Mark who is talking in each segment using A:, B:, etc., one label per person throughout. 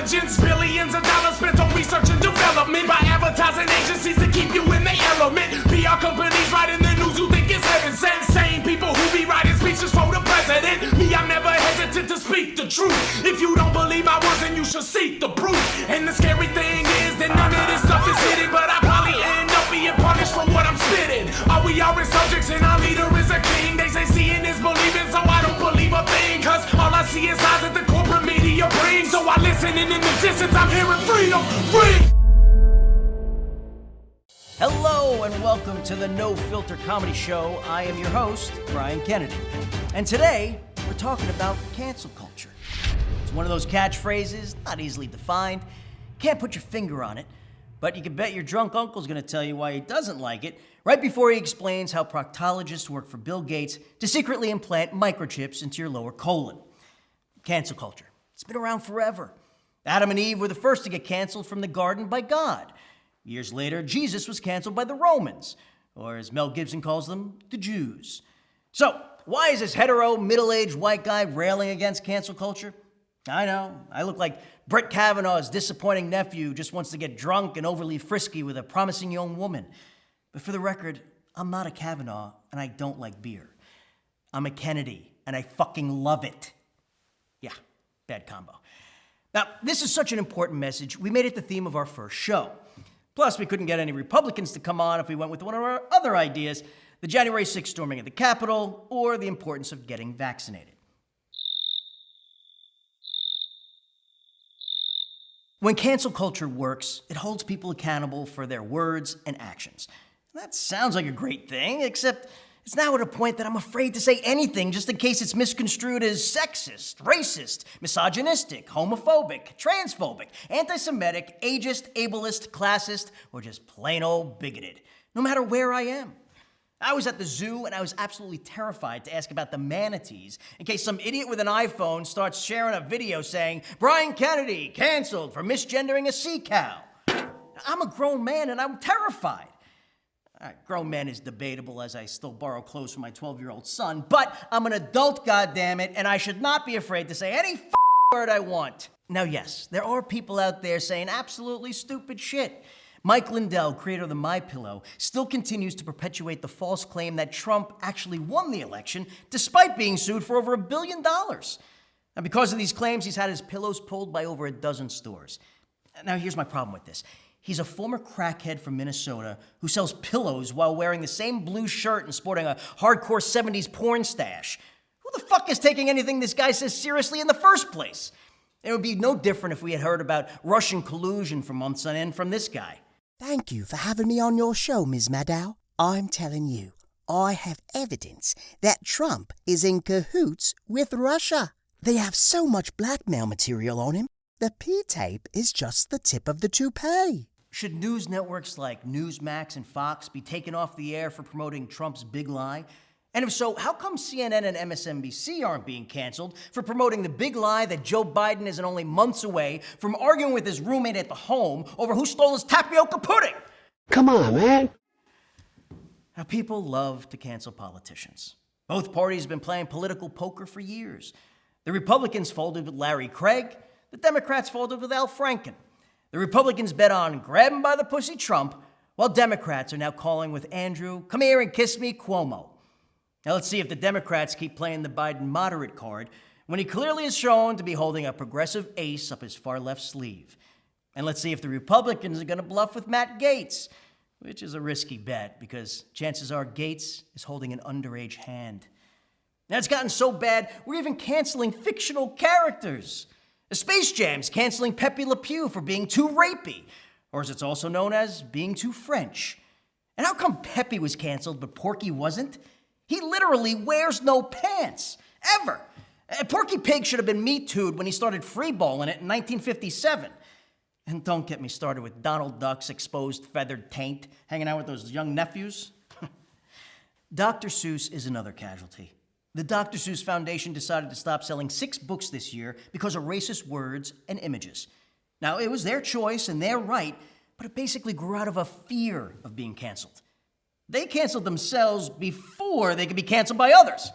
A: intelligence. Billions of dollars spent on research and development by advertising agencies to keep you in the element. PR companies writing the news who think it's heaven sent. Same people who be writing speeches for the president. Me, I'm never hesitant to speak the truth. If you don't believe my words, then you should seek the proof. And the scary thing is that none of this stuff is hidden, but I probably end up being punished for what I'm spitting. All we are is subjects and our leader is a king. They say seeing is believing, so I don't believe a thing. Cause all I see is lies that the corporate media brings. So I listen, and in the distance I'm hearing freedom ring.
B: Hello and welcome to the No Filter Comedy Show. I am your host, Brian Kennedy. And today, we're talking about cancel culture. It's one of those catchphrases, not easily defined. Can't put your finger on it, but you can bet your drunk uncle's gonna tell you why he doesn't like it right before he explains how proctologists work for Bill Gates to secretly implant microchips into your lower colon. Cancel culture. It's been around forever. Adam and Eve were the first to get canceled from the garden by God. Years later, Jesus was canceled by the Romans, or as Mel Gibson calls them, the Jews. So, why is this hetero, middle-aged white guy railing against cancel culture? I know, I look like Brett Kavanaugh's disappointing nephew who just wants to get drunk and overly frisky with a promising young woman. But for the record, I'm not a Kavanaugh, and I don't like beer. I'm a Kennedy, and I fucking love it. Yeah, bad combo. Now, this is such an important message, we made it the theme of our first show. Plus, we couldn't get any Republicans to come on if we went with one of our other ideas, the January 6th storming of the Capitol, or the importance of getting vaccinated. When cancel culture works, it holds people accountable for their words and actions. That sounds like a great thing, except it's now at a point that I'm afraid to say anything just in case it's misconstrued as sexist, racist, misogynistic, homophobic, transphobic, anti-Semitic, ageist, ableist, classist, or just plain old bigoted, no matter where I am. I was at the zoo and I was absolutely terrified to ask about the manatees in case some idiot with an iPhone starts sharing a video saying, Brian Kennedy canceled for misgendering a sea cow. I'm a grown man and I'm terrified. Grown man is debatable as I still borrow clothes from my 12-year-old son, but I'm an adult, goddammit, and I should not be afraid to say any word I want. Now, yes, there are people out there saying absolutely stupid shit. Mike Lindell, creator of the MyPillow, still continues to perpetuate the false claim that Trump actually won the election despite being sued for over $1 billion. Now, because of these claims, he's had his pillows pulled by over a dozen stores. Now, here's my problem with this. He's a former crackhead from Minnesota who sells pillows while wearing the same blue shirt and sporting a hardcore 70s porn stash. Who the fuck is taking anything this guy says seriously in the first place? It would be no different if we had heard about Russian collusion for months on end from this guy.
C: Thank you for having me on your show, Ms. Maddow. I'm telling you, I have evidence that Trump is in cahoots with Russia. They have so much blackmail material on him, the P-tape is just the tip of the toupee.
B: Should news networks like Newsmax and Fox be taken off the air for promoting Trump's big lie? And if so, how come CNN and MSNBC aren't being canceled for promoting the big lie that Joe Biden isn't only months away from arguing with his roommate at the home over who stole his tapioca pudding?
D: Come on, man.
B: Now, people love to cancel politicians. Both parties have been playing political poker for years. The Republicans folded with Larry Craig. The Democrats folded with Al Franken. The Republicans bet on grab him by the pussy Trump, while Democrats are now calling with Andrew, come here and kiss me, Cuomo. Now let's see if the Democrats keep playing the Biden moderate card when he clearly is shown to be holding a progressive ace up his far left sleeve. And let's see if the Republicans are going to bluff with Matt Gaetz, which is a risky bet because chances are Gaetz is holding an underage hand. Now it's gotten so bad, we're even canceling fictional characters. Space Jam's canceling Pepe Le Pew for being too rapey, or as it's also known as, being too French. And how come Pepe was canceled but Porky wasn't? He literally wears no pants, ever. Porky Pig should have been Me Too'd when he started freeballing it in 1957. And don't get me started with Donald Duck's exposed feathered taint hanging out with those young nephews. Dr. Seuss is another casualty. The Dr. Seuss Foundation decided to stop selling 6 books this year because of racist words and images. Now, it was their choice and their right, but it basically grew out of a fear of being canceled. They canceled themselves before they could be canceled by others.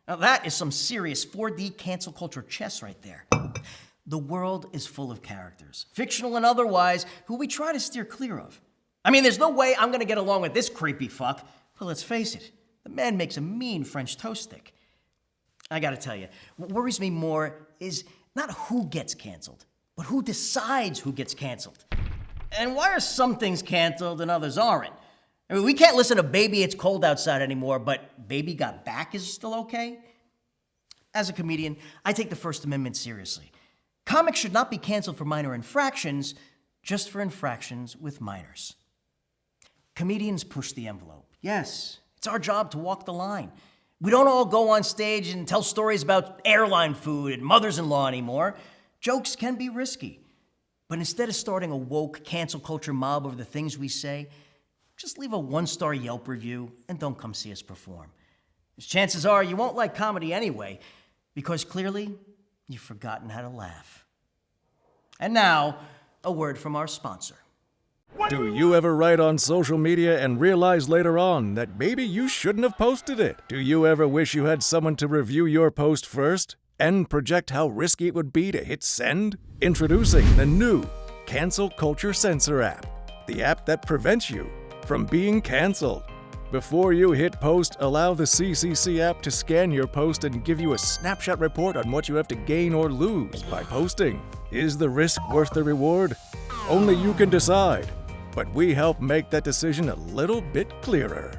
B: Now, that is some serious 4D cancel culture chess right there. The world is full of characters, fictional and otherwise, who we try to steer clear of. I mean, there's no way I'm gonna get along with this creepy fuck, but let's face it, the man makes a mean French toast stick. I gotta tell you, what worries me more is not who gets canceled, but who decides who gets canceled. And why are some things canceled and others aren't? I mean, we can't listen to Baby It's Cold Outside anymore, but Baby Got Back is still okay? As a comedian, I take the First Amendment seriously. Comics should not be canceled for minor infractions, just for infractions with minors. Comedians push the envelope. Yes, it's our job to walk the line. We don't all go on stage and tell stories about airline food and mothers-in-law anymore. Jokes can be risky. But instead of starting a woke cancel culture mob over the things we say, just leave a 1-star Yelp review and don't come see us perform. As chances are you won't like comedy anyway, because clearly you've forgotten how to laugh. And now, a word from our sponsor.
D: Do you ever write on social media and realize later on that maybe you shouldn't have posted it? Do you ever wish you had someone to review your post first and project how risky it would be to hit send? Introducing the new Cancel Culture Censor app, the app that prevents you from being canceled. Before you hit post, allow the CCC app to scan your post and give you a snapshot report on what you have to gain or lose by posting. Is the risk worth the reward? Only you can decide, but we help make that decision a little bit clearer.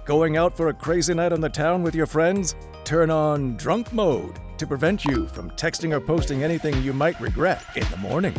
D: Going out for a crazy night on the town with your friends? Turn on drunk mode to prevent you from texting or posting anything you might regret in the morning.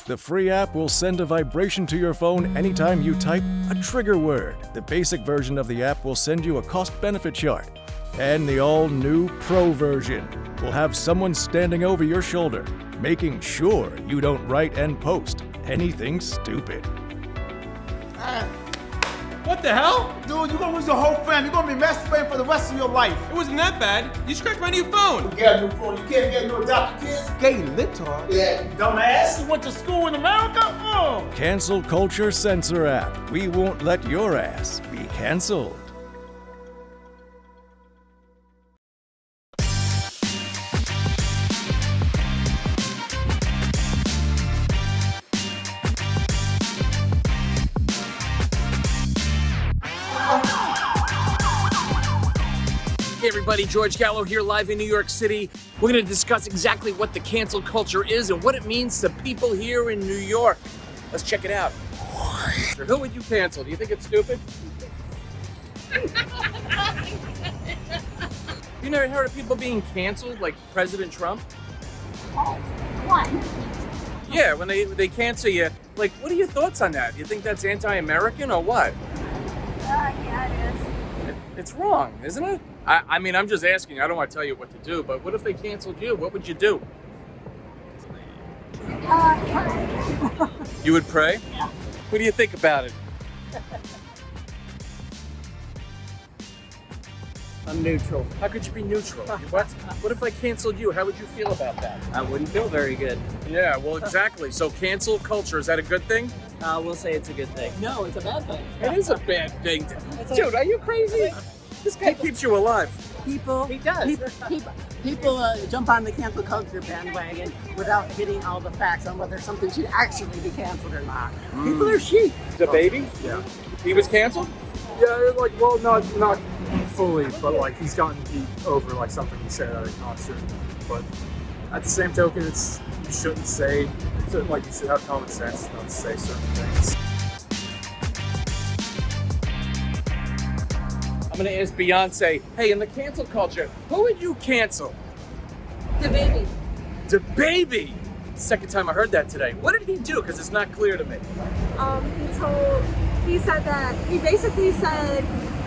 D: The free app will send a vibration to your phone anytime you type a trigger word. The basic version of the app will send you a cost-benefit chart. And the all-new Pro version will have someone standing over your shoulder, making sure you don't write and post anything stupid.
E: What the hell?
F: Dude, you're gonna lose your whole family. You're gonna be masturbating for the rest of your life.
E: It wasn't that bad. You scratched my new phone.
F: You get a new phone. You can't get no adopted kids. Gay litard. Yeah, you dumbass. You went to school in America?
D: Cancel Culture Censor app. We won't let your ass be canceled.
G: Hey everybody, George Gallo here live in New York City. We're going to discuss exactly what the cancel culture is and what it means to people here in New York. Let's check it out. Who would you cancel? Do you think it's stupid? You never heard of people being canceled, like President Trump?
H: What?
G: Yeah, when they cancel you, like, what are your thoughts on that? Do you think that's anti-American or what?
H: Yeah, it is.
G: It's wrong, isn't it? I mean, I'm just asking. I don't want to tell you what to do, but what if they canceled you? What would you do? You would pray?
H: Yeah.
G: What do you think about it?
I: I'm neutral.
G: How could you be neutral? What? What if I canceled you? How would you feel about that?
I: I wouldn't feel very good.
G: Yeah, well, exactly. So cancel culture, is that a good thing?
I: We'll say it's a good thing. No, it's a bad thing.
G: It is a bad thing. Dude, are you crazy? This guy keeps you alive.
J: People,
I: He does.
J: people jump on the cancel culture bandwagon without hitting all the facts on whether something should actually be canceled or not. People are sheep.
G: The baby? Yeah. He was canceled?
K: Yeah, like, well, not fully, but like he's gotten heat over like something he said at a concert. But at the same token, you shouldn't say, like, you should have common sense not to say certain things.
G: I'm gonna ask Beyonce, hey, in the cancel culture, who would you cancel?
H: The baby.
G: The baby! Second time I heard that today. What did he do? Because it's not clear to me.
H: He said that, he basically said,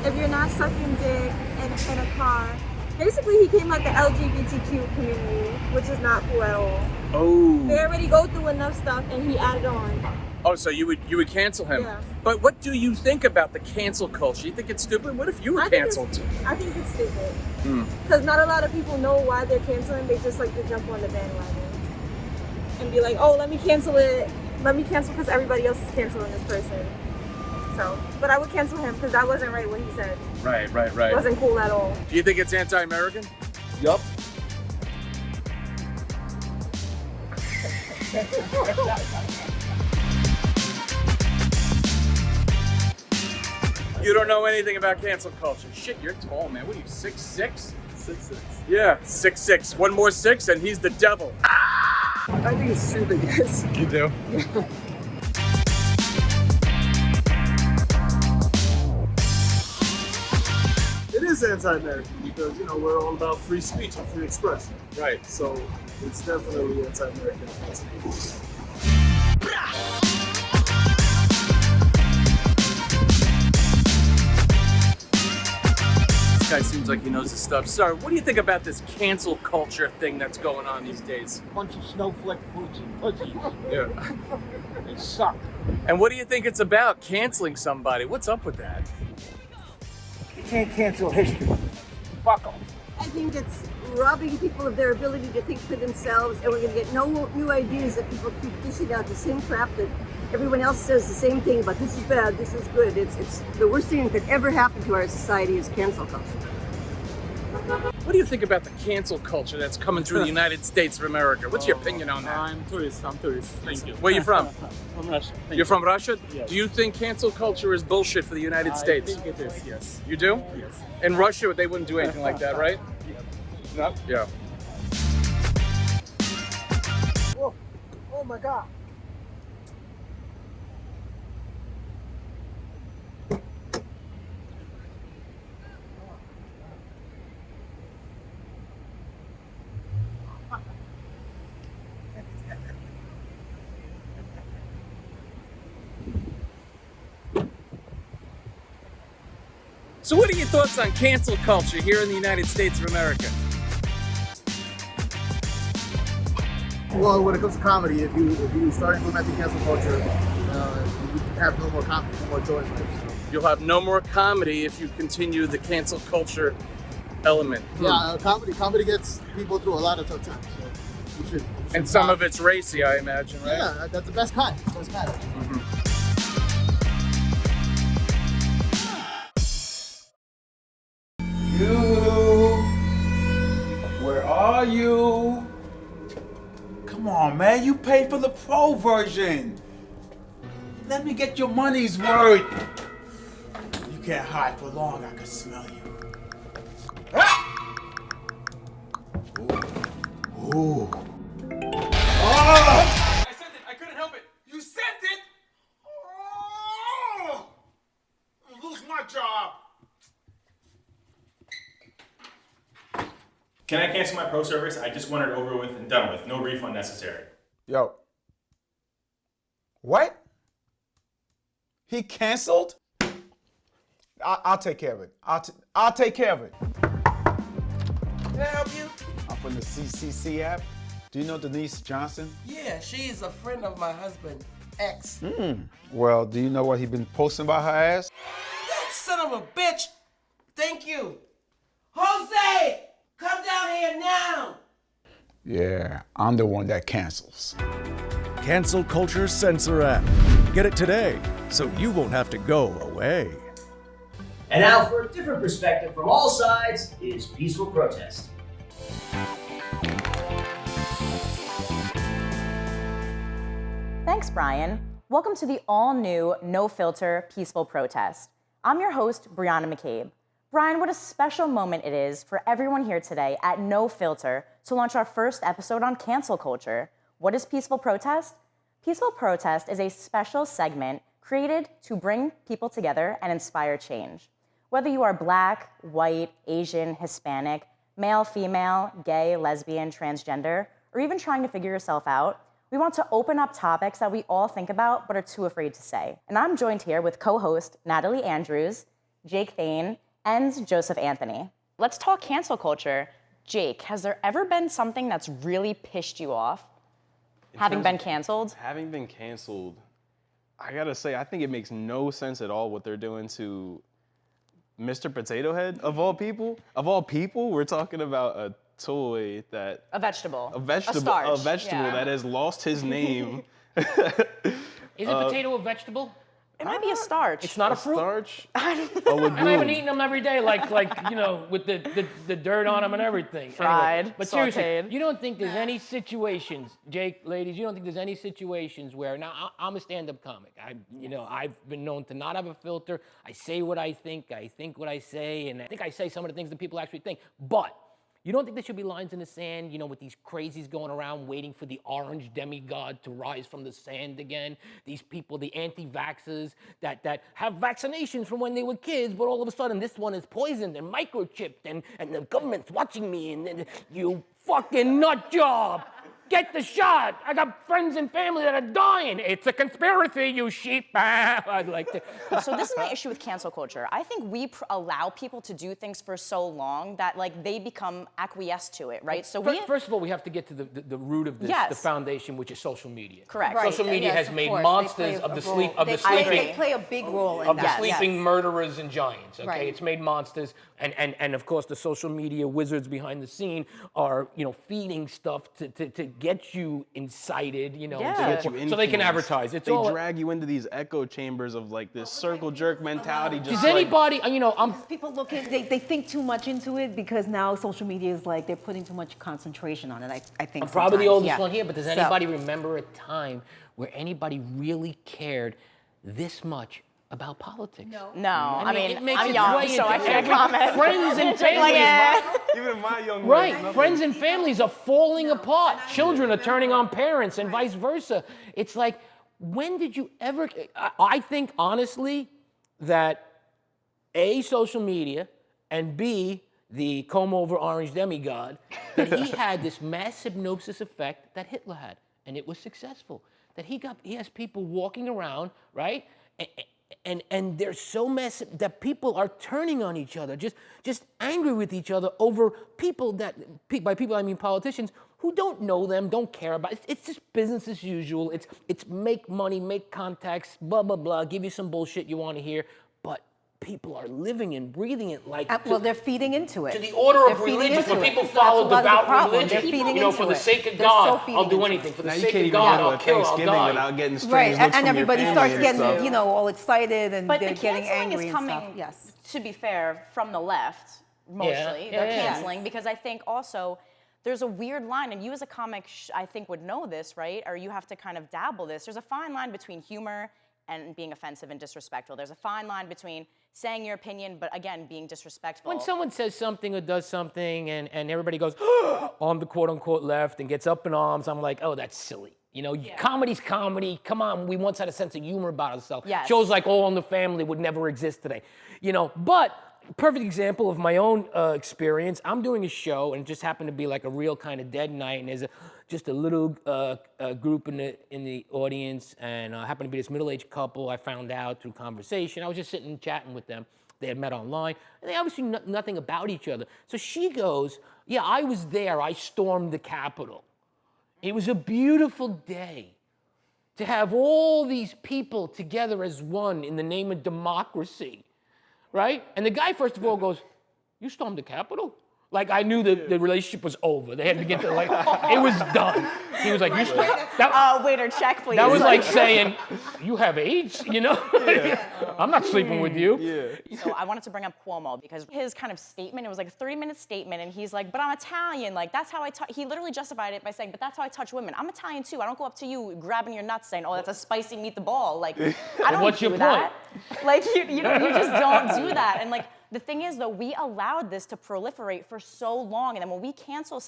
H: if you're not sucking dick in a car, basically he came like the LGBTQ community, which is not cool at all.
G: Oh.
H: They already go through enough stuff and he added on.
G: Oh, so you would cancel him?
H: Yeah.
G: But what do you think about the cancel culture? You think it's stupid? What if you were canceled?
H: I think it's stupid. Because not a lot of people know why they're canceling. They just like to jump on the bandwagon and be like, oh, let me cancel it. Let me cancel because everybody else is canceling this person. himself. But I would cancel him because that wasn't right what he said.
G: Right.
H: It wasn't cool at all.
G: Do you think it's anti-American?
F: Yup.
G: You don't know anything about cancel culture. Shit, you're tall, man. What are you, 6'6"?
K: 6'6".
G: Yeah, 6'6". One more 6 and he's the devil.
J: I think it's stupid, yes.
G: You do?
K: It is anti-American because, you know, we're all about free speech and free expression.
G: Right.
K: So it's definitely anti-American.
G: This guy seems like he knows his stuff. Sorry, what do you think about this cancel culture thing that's going on these days?
F: Bunch of snowflake pussies.
G: Yeah.
F: They suck.
G: And what do you think it's about, canceling somebody? What's up with that?
F: You can't cancel history. Fuck them.
L: I think it's robbing people of their ability to think for themselves, and we're going to get no new ideas if people keep dishing out the same crap that everyone else says the same thing about. This is bad, this is good. It's the worst thing that could ever happen to our society is cancel culture.
G: What do you think about the cancel culture that's coming through the United States of America? What's your opinion on that?
K: I'm tourist. Thank you.
G: Where are you from?
K: From Russia.
G: You're from Russia?
K: Yes.
G: Do you think cancel culture is bullshit for the United States?
K: I think it is, yes.
G: You do?
K: Yes.
G: In Russia, they wouldn't do anything like that, right? No? Yeah.
F: Whoa. Oh my God.
G: So what are your thoughts on cancel culture here in the United States of America?
M: Well, when it comes to comedy, if you start implementing cancel culture, you have no more comedy, no more joy in life. So.
G: You'll have no more comedy if you continue the cancel culture element.
M: Yeah, comedy gets people through a lot of tough times. So you should
G: and some of it's racy, I imagine, right?
M: Yeah, that's the best kind.
F: You, where are you? Come on, man, you paid for the pro version. Let me get your money's worth. You can't hide for long, I can smell you. Ah! Ooh. Oh!
E: I sent it. I couldn't help it.
F: You sent it? Oh! I'll lose my job.
N: Can I cancel my pro service? I just want it over with and done with. No refund necessary.
F: Yo. What? He canceled? I'll take care of it. I'll take care of it. Can I help you? I'm from the CCC app. Do you know Denise Johnson?
O: Yeah, she is a friend of my husband, ex.
F: Well, do you know what he been posting about her ass?
O: That son of a bitch! Thank you. Jose! Come down here now!
F: Yeah, I'm the one that cancels.
D: Cancel Culture Censor app. Get it today so you won't have to go away.
B: And now, for a different perspective from all sides, is Peaceful Protest.
P: Thanks, Brian. Welcome to the all-new, no-filter Peaceful Protest. I'm your host, Brianna McCabe. Brian, what a special moment it is for everyone here today at No Filter to launch our first episode on cancel culture. What is Peaceful Protest? Peaceful Protest is a special segment created to bring people together and inspire change. Whether you are Black, white, Asian, Hispanic, male, female, gay, lesbian, transgender, or even trying to figure yourself out, we want to open up topics that we all think about but are too afraid to say. And I'm joined here with co-host Natalie Andrews, Jake Thane, and Joseph Anthony. Let's talk cancel culture. Jake, has there ever been something that's really pissed you off? Having been canceled?
Q: Having been canceled, I gotta say, I think it makes no sense at all what they're doing to Mr. Potato Head, of all people. Of all people, we're talking about a toy that...
P: A vegetable.
Q: A vegetable
P: yeah.
Q: that has lost his name.
R: Is a potato a vegetable?
P: It might be a starch.
G: It's not a fruit.
Q: Starch?
G: And I've been eating them every day, like with the dirt on them and everything.
P: Fried,
G: Anyway, but seriously,
P: sauteed.
G: you don't think there's any situations, Jake, ladies, you don't think there's any situations where, now I'm a stand-up comic. I've been known to not have a filter. I say what I think what I say, and I think I say some of the things that people actually think. But you don't think there should be lines in the sand, with these crazies going around waiting for the orange demigod to rise from the sand again? These people, the anti-vaxxers that have vaccinations from when they were kids, but all of a sudden this one is poisoned and microchipped and the government's watching me and you fucking nut job. Get the shot. I got friends and family that are dying. It's a conspiracy, you sheep. I'd like to.
P: So this is my issue with cancel culture. I think we allow people to do things for so long that they become acquiesced to it, right? So
G: First of all, we have to get to the root of this,
P: Yes.
G: the foundation, which is social media.
P: Correct.
H: Right.
G: Social media
H: Yes,
G: has
H: of
G: made
H: course.
G: monsters
H: They
G: of the
H: play a
G: sleep
H: role.
G: of the
H: They
G: sleeping
H: play a big role in
G: of the
H: that.
G: sleeping
H: Yes.
G: murderers and giants. Okay,
H: Right.
G: it's made monsters, and of course the social media wizards behind the scene are feeding stuff to get you incited,
Q: To get you
G: so they can
Q: influenced.
G: advertise. It's
Q: they
G: all.
Q: drag you into these echo chambers of this circle jerk mentality. Just
G: Does anybody,
R: People look at, they think too much into it because now social media is they're putting too much concentration on it, I think.
G: I'm probably the
R: sometimes.
G: oldest
R: Yeah.
G: one here, but does
R: So-
G: anybody remember a time where anybody really cared this much about politics?
P: No, I mean,
G: it makes
P: I'm
G: its
P: young,
G: way
P: so
G: into
P: I can't
G: every-
P: comment.
G: Friends and
P: It's like,
G: families,
P: yeah.
Q: Even my young
G: right?
Q: nothing.
G: Friends and families are falling apart. Children are turning on parents, and vice versa. It's like, when did you ever? I think honestly that A, social media, and B, the comb over orange demigod, that he had this mass hypnosis effect that Hitler had, and it was successful. That he has people walking around, right? And they're so massive that people are turning on each other, just angry with each other over people by people I mean politicians, who don't know them, don't care about it. It's just business as usual. It's make money, make contacts, blah, blah, blah, give you some bullshit you want to hear. But people are living and breathing it
R: well, they're feeding into it.
G: to the order
R: They're
G: of
R: feeding
G: religion,
R: into
G: when
R: it.
G: people
R: That's
G: follow
R: a lot of the
G: devout
R: problem.
G: religion,
R: They're feeding
G: for
R: into
G: the
R: it.
G: sake of
R: They're so
G: God,
R: feeding
G: I'll do
R: into it.
G: anything. For the
Q: Now you
G: sake
Q: can't
G: of
Q: even
G: God,
Q: go
G: I'll
Q: to
G: kill, I'll
Q: Thanksgiving
G: die.
Q: without getting strange
R: Right,
Q: looks
R: and
Q: from your
R: everybody
Q: family
R: starts
Q: and
R: getting,
Q: stuff.
R: all excited and
P: But
R: they're
P: the
R: getting
P: canceling
R: angry
P: is
R: and
P: coming,
R: stuff. Yes.
P: to be fair, from the left, mostly. They're
G: yeah.
P: canceling because I think also there's a weird line, and you as a comic, I think would know this, right? Or you have to kind of dabble this. There's a fine line between humor and being offensive and disrespectful. There's a fine line between saying your opinion, but again, being disrespectful.
G: When someone says something or does something and everybody goes on the quote unquote left and gets up in arms, I'm like, oh, that's silly. Comedy's comedy. Come on, we once had a sense of humor about ourselves.
P: Yes.
G: Shows like All in the Family would never exist today. But perfect example of my own experience. I'm doing a show, and it just happened to be like a real kind of dead night, and there's just a little group in the audience, and happened to be this middle-aged couple. I found out through conversation. I was just sitting chatting with them. They had met online, and they obviously knew nothing about each other. So she goes, yeah, I was there. I stormed the Capitol. It was a beautiful day to have all these people together as one in the name of democracy, right? And the guy, first of all, goes, you stormed the Capitol? Like, I knew the relationship was over. They had to get to, it was done. He was like, you stormed.
P: Waiter, check, please.
G: That was like saying, you have AIDS, I'm not sleeping with you.
P: So I wanted to bring up Cuomo because his kind of statement, it was like a 30-minute statement, and he's like, but I'm Italian, that's how I touch. He literally justified it by saying, but that's how I touch women. I'm Italian too. I don't go up to you grabbing your nuts saying, oh, that's a spicy meatball. I don't
G: What's
P: do
G: your
P: that. You just don't do that. And the thing is, though, we allowed this to proliferate for so long, and then when we cancel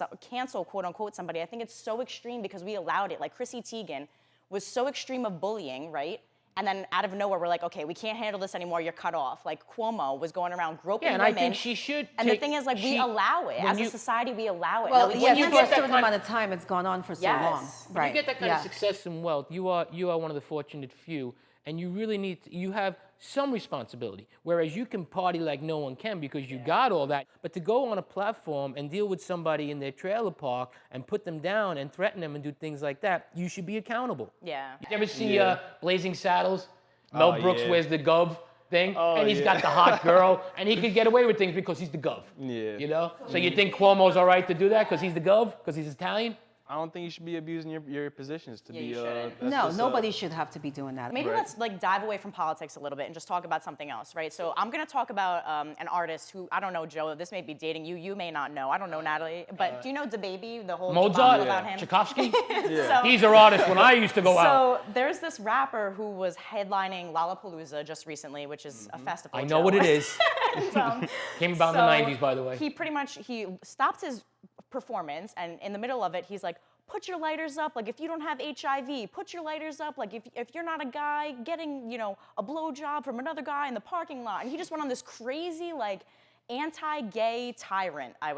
P: quote unquote somebody, I think it's so extreme because we allowed it. Like Chrissy Teigen was so extreme of bullying, right? And then out of nowhere, we're like, okay, we can't handle this anymore. You're cut off. Like Cuomo was going around groping
G: Yeah, and
P: women.
G: I think she should.
P: And the thing is, we allow it as a society. We allow it.
R: Well,
P: No,
R: yes,
G: you
R: for
G: get
R: a
G: that
R: certain
G: kind-
R: amount of time, it's gone on for so
P: Yes.
R: long.
G: When you get that kind of success and wealth, you are one of the fortunate few, and you really you have some responsibility. Whereas you can party like no one can because you got all that, but to go on a platform and deal with somebody in their trailer park and put them down and threaten them and do things like that, you should be accountable.
P: Yeah.
G: You ever see Blazing Saddles? Mel
Q: Oh,
G: Brooks
Q: yeah.
G: wears the Gov thing,
Q: Oh,
G: and he's
Q: yeah.
G: got the hot girl, and he could get away with things because he's the Gov.
Q: Yeah.
G: So you think Cuomo's all right to do that because he's the Gov, because he's Italian?
Q: I don't think you should be abusing your positions to
P: Yeah,
Q: be.
P: you shouldn't.
Q: that's
R: No,
Q: just,
R: nobody should have to be doing that.
P: Maybe
Q: Right.
P: let's like dive away from politics a little bit and just talk about something else, right? So I'm gonna talk about an artist who, I don't know, Joe, this may be dating you, you may not know. I don't know, Natalie, but do you know DaBaby, the whole
S: Mozart,
P: debacle about him?
S: Tchaikovsky.
P: So-
S: These are artists when I used to go out.
P: So there's this rapper who was headlining Lollapalooza just recently, which is a festival.
S: I know what it is.
P: And,
S: Came about in the 90s, by the way.
P: He pretty much, he stopped his performance, and in the middle of it, he's like, put your lighters up, like if you don't have HIV, put your lighters up, like if you're not a guy getting, you know, a blowjob from another guy in the parking lot. And he just went on this crazy, like, anti-gay tyrant,
S: I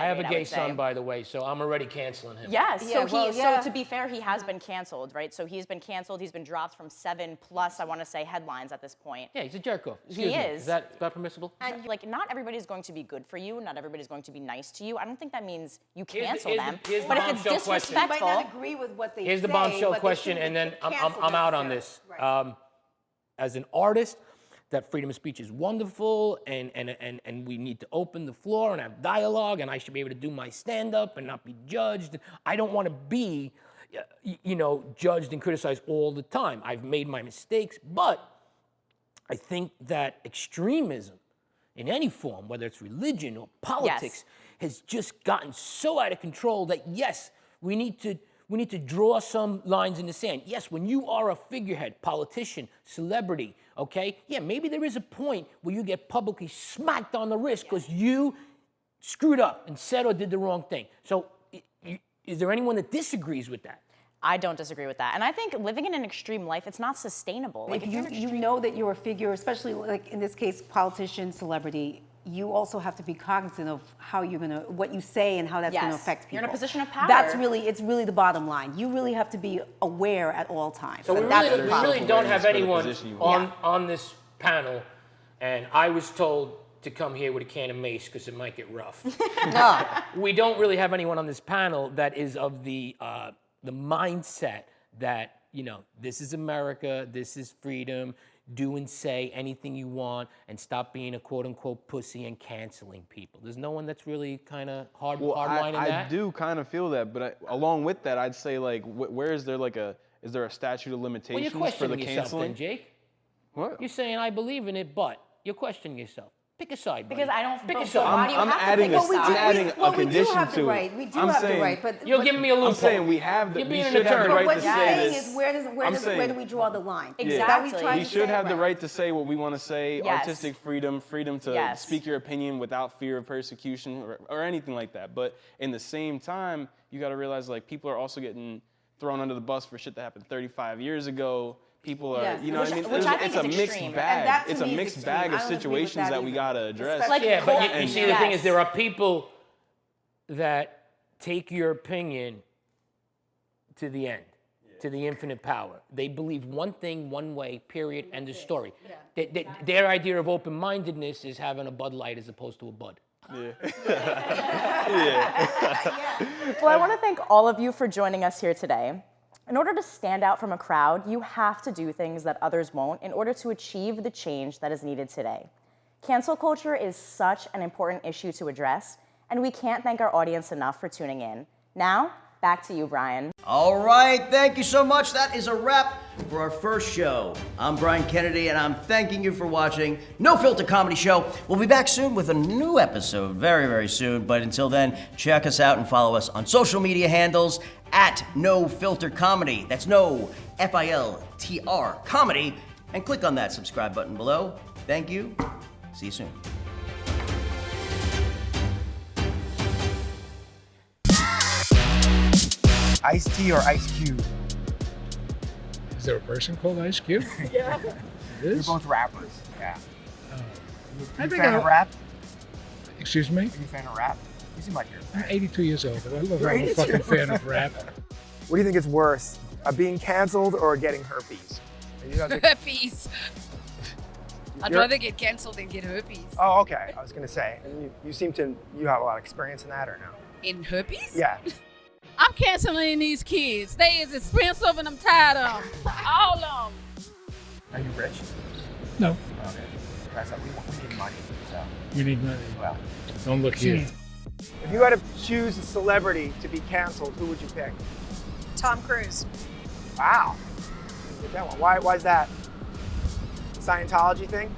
S: have a gay son, by the way, so I'm already canceling him.
P: Yes,
R: Yeah,
P: so to be fair, he has been canceled, right? So he's been canceled, he's been dropped from 7+, I want to say, headlines at this point.
S: Yeah, he's a jerk off.
P: He is.
S: Is that permissible?
P: And like, not everybody's going to be good for you, not everybody's going to be nice to you. I don't think that means you
S: Here's the-
P: cancel
S: here's the-
P: them.
S: here's the
P: But if it's
S: bombshell question.
R: You might
P: disrespectful,
R: not agree with what they
S: Here's the
R: say,
S: bombshell
R: but they
S: question,
R: shouldn't
S: and then
R: be
S: I'm
R: canceled
S: out on
R: necessarily.
S: this.
R: Right.
S: As an artist, that freedom of speech is wonderful, and we need to open the floor and have dialogue, and I should be able to do my stand-up and not be judged. I don't want to be, you know, judged and criticized all the time. I've made my mistakes, but I think that extremism in any form, whether it's religion or politics, has just gotten so out of control that yes, we need to draw some lines in the sand. Yes, when you are a figurehead, politician, celebrity, okay, yeah, maybe there is a point where you get publicly smacked on the wrist because you screwed up and said or did the wrong thing. So is there anyone that disagrees with that?
P: I don't disagree with that. And I think living in an extreme life, it's not sustainable. Like,
R: If
P: if you're an
R: you
P: extreme-
R: know that you're a figure, especially like in this case, politician, celebrity, you also have to be cognizant of how you're gonna, what you say and how that's gonna
P: Yes.
R: affect people.
P: You're in a position of power.
R: It's really the bottom line. You really have to be aware at all times.
S: So we
R: And that's
S: really,
R: the
S: we really
R: problem.
S: don't have anyone
Q: position you
S: on this panel, and I was told to come here with a can of mace because it might get rough. We don't really have anyone on this panel that is of the mindset that, you know, this is America, this is freedom, do and say anything you want, and stop being a quote-unquote pussy and canceling people. There's no one that's really kind of hardline in that?
Q: I do kind of feel that, but along with that, I'd say, like, where is there, like, is there a statute of
S: Well,
Q: limitations
S: you're
Q: for
S: questioning
Q: the
S: yourself
Q: canceling?
S: then, Jake.
Q: What?
S: You're saying I believe in it, but you're questioning yourself. Pick a side, buddy.
P: Because I don't.
S: Pick a
P: but
S: side.
P: why do you
Q: I'm
P: have
Q: adding
P: to
Q: a,
P: pick a
Q: I'm
P: side?
Q: adding a condition
R: have the
Q: to
R: right.
Q: it.
R: We do
Q: I'm
R: have the
Q: saying,
R: right, but
S: You're giving me a loophole.
Q: I'm saying we have the,
S: You're
Q: we
S: being an
Q: should have the
S: attorney.
Q: right
R: what
Q: to
R: you're
Q: say
R: saying
Q: this.
R: is where
Q: I'm
R: do
Q: saying-
R: we draw the line?
P: Exactly.
R: Is that what you're trying
Q: We
R: to
Q: should
R: say?
Q: have the
R: Right.
Q: right to say what we want to say,
P: Yes.
Q: artistic freedom, freedom to
P: Yes.
Q: speak your opinion without fear of persecution or anything like that. But in the same time, you got to realize, like, people are also getting thrown under the bus for shit that happened 35 years ago. People are,
R: Yes.
Q: you know what I mean?
P: Which I think
Q: It's a
P: is
Q: mixed
P: extreme.
Q: bag.
R: And that to
Q: It's a
R: me is
Q: mixed
R: extreme.
Q: bag
R: I
Q: of
R: don't agree with
Q: situations that we
R: either.
Q: got to address.
R: Especially-
S: Yeah, but you
R: And-
S: see, the thing
P: Yes.
S: is, there are people that take your opinion to the end, to the infinite power. They believe one thing, one way, period, end of story. Their idea of open-mindedness is having a Bud Light as opposed to a Bud.
P: Well, I want to thank all of you for joining us here today. In order to stand out from a crowd, you have to do things that others won't in order to achieve the change that is needed today. Cancel culture is such an important issue to address, and we can't thank our audience enough for tuning in. Now, back to you, Brian.
B: All right, thank you so much. That is a wrap for our first show. I'm Brian Kennedy, and I'm thanking you for watching No Filter Comedy Show. We'll be back soon with a new episode, very, very soon. But until then, check us out and follow us on social media handles at No Filter Comedy. That's No FILTR Comedy. And click on that subscribe button below. Thank you. See you soon.
T: Ice-T or Ice Cube?
U: Is there a person called Ice Cube?
T: Yeah.
U: It
T: They're
U: is?
T: both rappers. Yeah.
U: I
T: You a
U: think
T: fan of rap?
U: Excuse me?
T: Are you a fan of rap? You seem like you're a fan.
U: I'm 82 years old. I love
T: You're
U: I'm a
T: 82.
U: fucking fan of rap.
T: What do you think is worse, being canceled or getting herpes? Are you guys like-
V: Herpes. I'd
T: You're-
V: rather get cancelled than get herpes.
T: Oh, okay. I was gonna say, you seem to, you have a lot of experience in that, or no?
V: In herpes?
T: Yeah.
V: I'm canceling these kids. They is expensive and I'm tired of them. All of them.
T: Are you rich?
U: No.
T: Okay. Guys, we need money, so.
U: You need money.
T: Well.
U: Don't look here.
T: Jeez. If you had to choose a celebrity to be canceled, who would you pick?
A: Tom Cruise.
T: Wow. Get that one. Why is that? Scientology thing?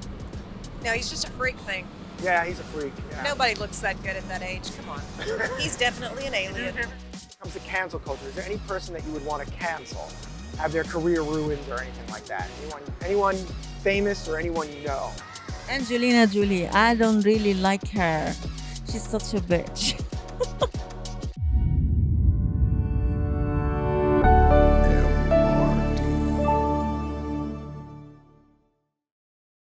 A: No, he's just a freak thing.
T: Yeah, he's a freak. Yeah.
A: Nobody looks that good at that age. Come on. He's definitely an alien.
T: When it comes to cancel culture, is there any person that you would want to cancel? Have their career ruined or anything like that? Anyone famous or anyone you know?
C: Angelina Jolie. I don't really like her. She's such a bitch.